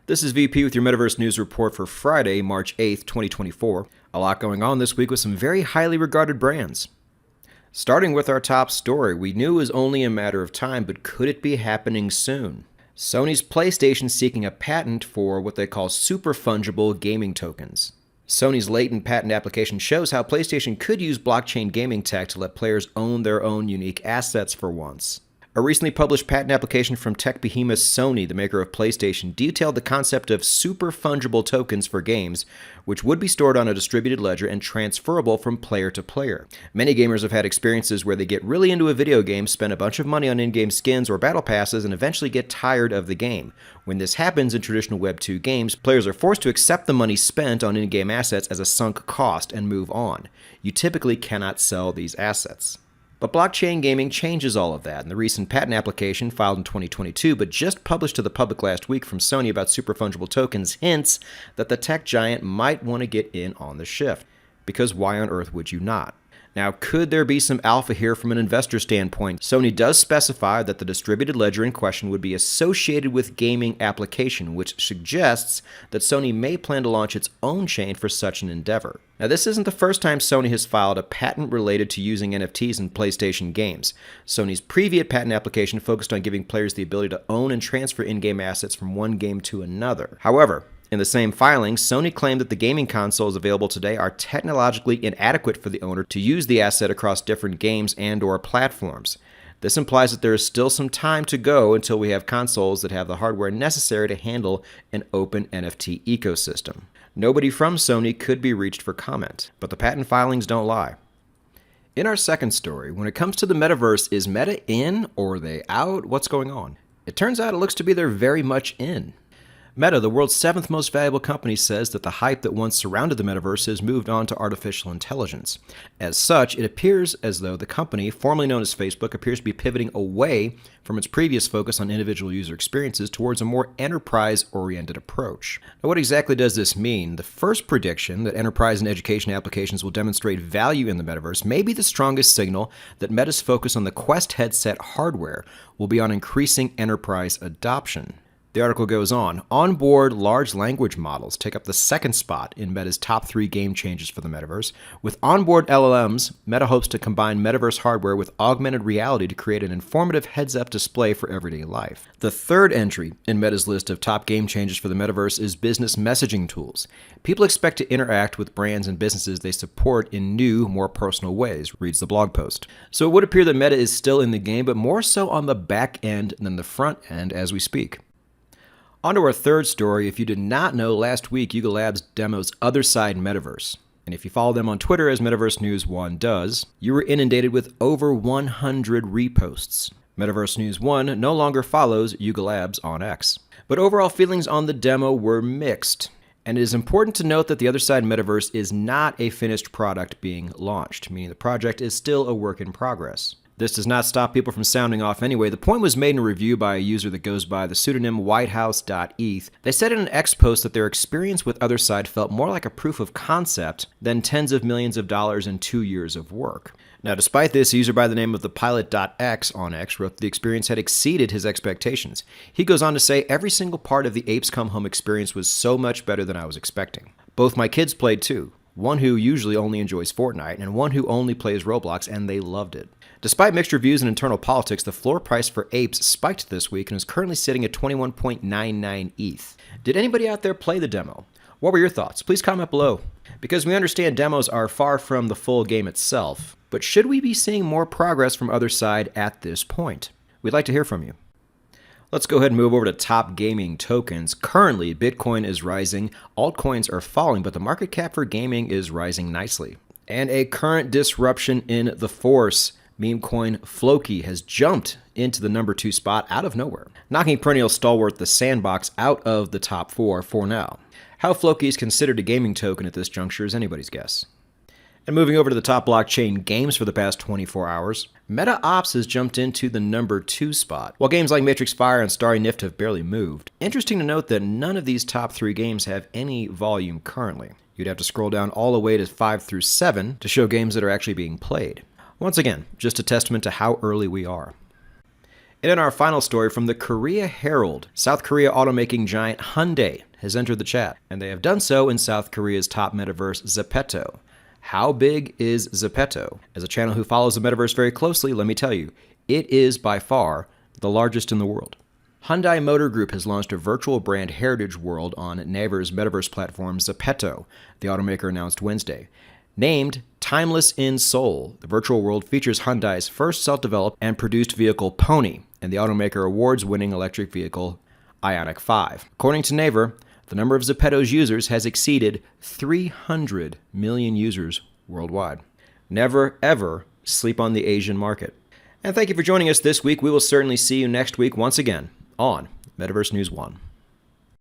This is VP with your Metaverse News Report for Friday, March 8th, 2024. A lot going on this week with some very highly regarded brands. Starting with our top story, we knew it was only a matter of time, but could it be happening soon? Sony's Playstation seeking a patent for what they call super fungible gaming tokens. Sony's latent patent application shows how PlayStation could use blockchain gaming tech to let players own their own unique assets for once. A recently published patent application from tech behemoth Sony, the maker of PlayStation, detailed the concept of super fungible tokens for games, which would be stored on a distributed ledger and transferable from player to player. Many gamers have had experiences where they get really into a video game, spend a bunch of money on in-game skins or battle passes, and eventually get tired of the game. When this happens in traditional Web 2 games, players are forced to accept the money spent on in-game assets as a sunk cost and move on. You typically cannot sell these assets. But blockchain gaming changes all of that, and the recent patent application filed in 2022 but just published to the public last week from Sony about super fungible tokens hints that the tech giant might want to get in on the shift. Because why on earth would you not? Now, could there be some alpha here from an investor standpoint? Sony does specify that the distributed ledger in question would be associated with gaming application, which suggests that Sony may plan to launch its own chain for such an endeavor. Now, this isn't the first time Sony has filed a patent related to using NFTs in PlayStation games. Sony's previous patent application focused on giving players the ability to own and transfer in-game assets from one game to another. However, in the same filing, Sony claimed that the gaming consoles available today are technologically inadequate for the owner to use the asset across different games and/or platforms. This implies that there is still some time to go until we have consoles that have the hardware necessary to handle an open NFT ecosystem. Nobody from Sony could be reached for comment, but the patent filings don't lie. In our second story, when it comes to the Metaverse, is Meta in or are they out? What's going on? It turns out it looks to be they're very much in. Meta, the world's 7th most valuable company, says that the hype that once surrounded the metaverse has moved on to artificial intelligence. As such, it appears as though the company, formerly known as Facebook, appears to be pivoting away from its previous focus on individual user experiences towards a more enterprise-oriented approach. Now, what exactly does this mean? The first prediction, that enterprise and education applications will demonstrate value in the metaverse, may be the strongest signal that Meta's focus on the Quest headset hardware will be on increasing enterprise adoption. The article goes on. Onboard large language models take up the second spot in Meta's top 3 game changers for the metaverse. With onboard LLMs, Meta hopes to combine metaverse hardware with augmented reality to create an informative heads-up display for everyday life. The third entry in Meta's list of top game changers for the metaverse is business messaging tools. People expect to interact with brands and businesses they support in new, more personal ways, reads the blog post. So it would appear that Meta is still in the game, but more so on the back end than the front end as we speak. On to our third story. If you did not know, last week Yuga Labs demos Otherside Metaverse. And if you follow them on Twitter, as Metaverse News 1 does, you were inundated with over 100 reposts. Metaverse News 1 no longer follows Yuga Labs on X. But overall feelings on the demo were mixed. And it is important to note that the Otherside Metaverse is not a finished product being launched, meaning the project is still a work in progress. This does not stop people from sounding off anyway. The point was made in a review by a user that goes by the pseudonym whitehouse.eth. They said in an X post that their experience with Otherside felt more like a proof of concept than tens of millions of dollars and 2 years of work. Now, despite this, a user by the name of thepilot.x on X wrote that the experience had exceeded his expectations. He goes on to say, every single part of the Apes Come Home experience was so much better than I was expecting. Both my kids played too. One who usually only enjoys Fortnite, and one who only plays Roblox, and they loved it. Despite mixed reviews and internal politics, the floor price for Apes spiked this week and is currently sitting at 21.99 ETH. Did anybody out there play the demo? What were your thoughts? Please comment below. Because we understand demos are far from the full game itself, but should we be seeing more progress from Otherside at this point? We'd like to hear from you. Let's go ahead and move over to top gaming tokens. Currently, Bitcoin is rising, altcoins are falling, but the market cap for gaming is rising nicely. And a current disruption in the force. Meme coin Floki has jumped into the number 2 spot out of nowhere, knocking perennial stalwart The Sandbox out of the top 4 for now. How Floki is considered a gaming token at this juncture is anybody's guess. And moving over to the top blockchain games for the past 24 hours, Meta Ops has jumped into the number 2 spot, while games like Matrix Fire and Starry Nift have barely moved. Interesting to note that none of these top 3 games have any volume currently. You'd have to scroll down all the way to 5 through 7 to show games that are actually being played. Once again, just a testament to how early we are. And in our final story from the Korea Herald, South Korea automaking giant Hyundai has entered the chat, and they have done so in South Korea's top metaverse, Zepeto. How big is Zepeto? As a channel who follows the metaverse very closely, let me tell you, it is by far the largest in the world. Hyundai Motor Group has launched a virtual brand heritage world on Naver's metaverse platform Zepeto, the automaker announced Wednesday. Named Timeless in Seoul, the virtual world features Hyundai's first self-developed and produced vehicle Pony and the automaker awards-winning electric vehicle Ioniq 5. According to Naver, the number of Zepeto's users has exceeded 300 million users worldwide. Never, ever sleep on the Asian market. And thank you for joining us this week. We will certainly see you next week once again on Metaverse News 1.